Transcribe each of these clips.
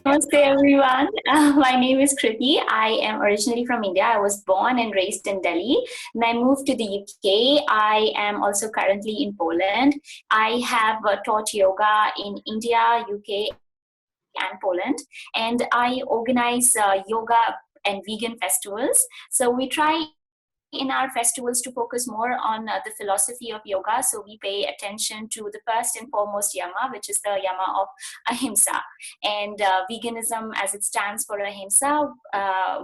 Namaste everyone. My name is Kriti. I am originally from India. I was born and raised in Delhi. And I moved to the UK. I am also currently in Poland. I have taught yoga in India, UK, and Poland. And I organize yoga and vegan festivals. So we try in our festivals to focus more on the philosophy of yoga. So we pay attention to the first and foremost yama, which is the yama of ahimsa. And veganism, as it stands for ahimsa,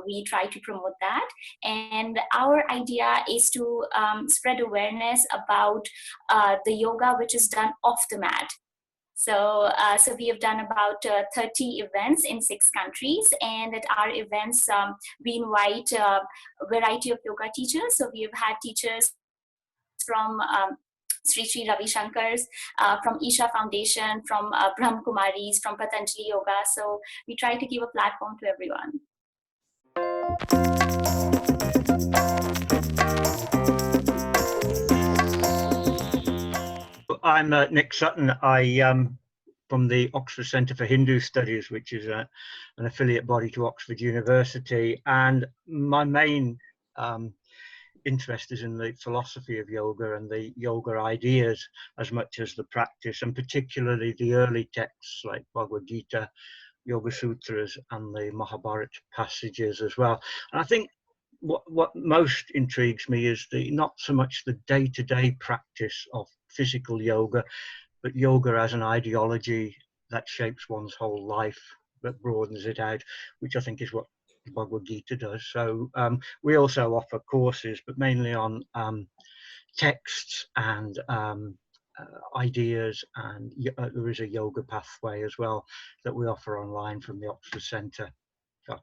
we try to promote that. And our idea is to spread awareness about the yoga which is done off the mat. So we have done about 30 events in 6 countries, and at our events, we invite a variety of yoga teachers. So we have had teachers from Sri Ravi Shankar's, from Isha Foundation, from Brahm Kumaris, from Patanjali Yoga. So we try to give a platform to everyone. I'm Nick Sutton. I from the Oxford Centre for Hindu Studies, which is an affiliate body to Oxford University, and my main interest is in the philosophy of yoga and the yoga ideas as much as the practice, and particularly the early texts like Bhagavad Gita, Yoga Sutras, and the Mahabharata passages as well. And I think what most intrigues me is not so much the day-to-day practice of physical yoga, but yoga as an ideology that shapes one's whole life, that broadens it out, which I think is what Bhagavad Gita does. So we also offer courses, but mainly on texts and ideas, and there is a yoga pathway as well that we offer online from the Oxford Centre. So.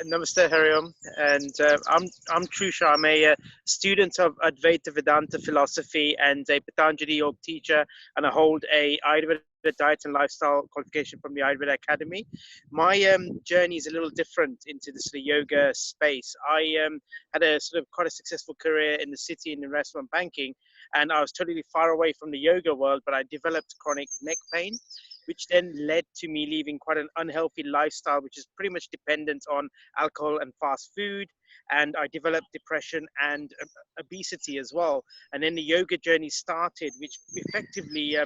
Namaste, Hariom, and I'm Trushar. I'm a student of Advaita Vedanta philosophy and a Patanjali Yoga teacher, and I hold a Ayurveda diet and lifestyle qualification from the Ayurveda Academy. My journey is a little different into the sort of yoga space. I had a sort of quite a successful career in the city and in restaurant banking, and I was totally far away from the yoga world, but I developed chronic neck pain, which then led to me leaving quite an unhealthy lifestyle, which is pretty much dependent on alcohol and fast food. And I developed depression and obesity as well. And then the yoga journey started, which effectively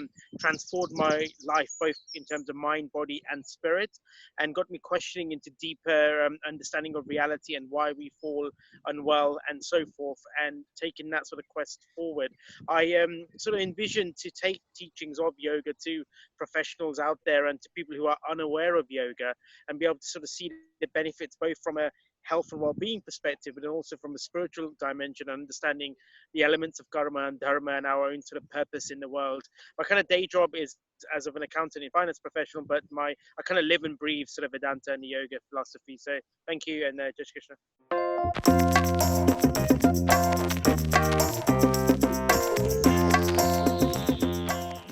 transformed my life, both in terms of mind, body, and spirit, and got me questioning into deeper understanding of reality and why we fall unwell and so forth, and taking that sort of quest forward. I sort of envisioned to take teachings of yoga to professionals out there and to people who are unaware of yoga, and be able to sort of see the benefits both from a health and well-being perspective, but also from a spiritual dimension, understanding the elements of karma and dharma and our own sort of purpose in the world. My kind of day job is as of an accountant and finance professional, but I kind of live and breathe sort of Vedanta and the yoga philosophy. So thank you, and Jai Shri Krishna.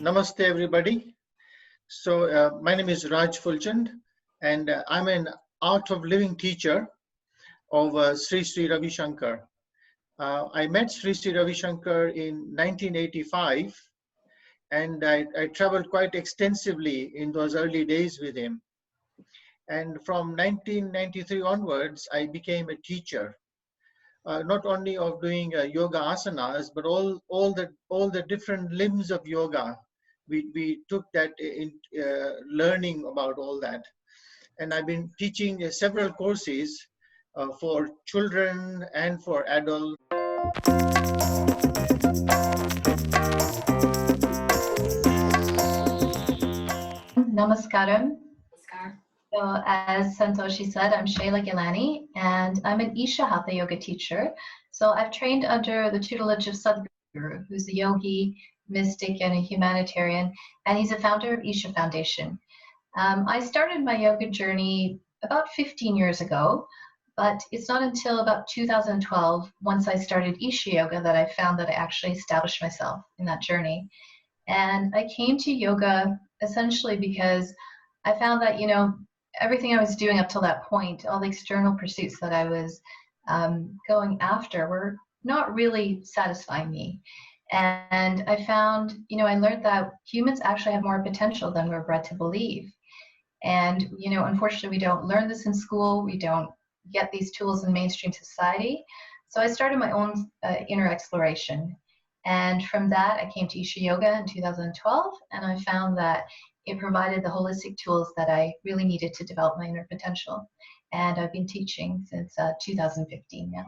Namaste, everybody. So my name is Raj Fulchand, and I'm an art of living teacher of Sri Ravi Shankar. I met Sri Ravi Shankar in 1985, and I traveled quite extensively in those early days with him. And from 1993 onwards, I became a teacher, not only of doing yoga asanas, but all the different limbs of yoga. We took that in learning about all that. And I've been teaching several courses for children and for adults. Namaskaram. So as Santoshi said, I'm Shayla Ghelani, and I'm an Isha Hatha yoga teacher. So I've trained under the tutelage of Sadhguru, who's a yogi, mystic, and a humanitarian, and he's a founder of Isha Foundation. I started my yoga journey about 15 years ago, but it's not until about 2012, once I started Isha Yoga, that I found that I actually established myself in that journey. And I came to yoga essentially because I found that, everything I was doing up till that point, all the external pursuits that I was going after were not really satisfying me. And I found, I learned that humans actually have more potential than we're bred to believe. And, unfortunately, we don't learn this in school. We don't get these tools in mainstream society. So I started my own inner exploration. And from that, I came to Isha Yoga in 2012, and I found that it provided the holistic tools that I really needed to develop my inner potential. And I've been teaching since 2015 now.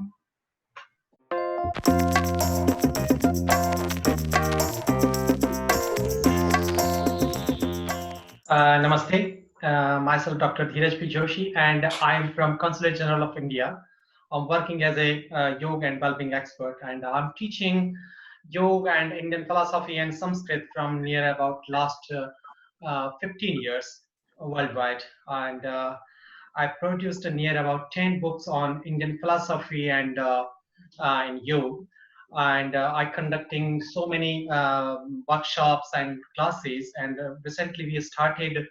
Namaste. Myself, Dr. Dheeraj P. Joshi, and I'm from Consulate General of India. I'm working as a yoga and well-being expert, and I'm teaching yoga and Indian philosophy and Sanskrit from near about last 15 years worldwide. And I produced near about 10 books on Indian philosophy and in yoga. And I conducting so many workshops and classes. And recently we started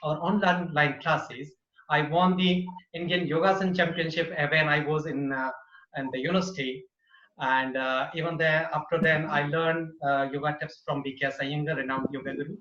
our online classes. I won the Indian Yogasan Championship when I was in the university. And even there, after then, I learned yoga tips from B.K. Iyengar, renowned yoga guru.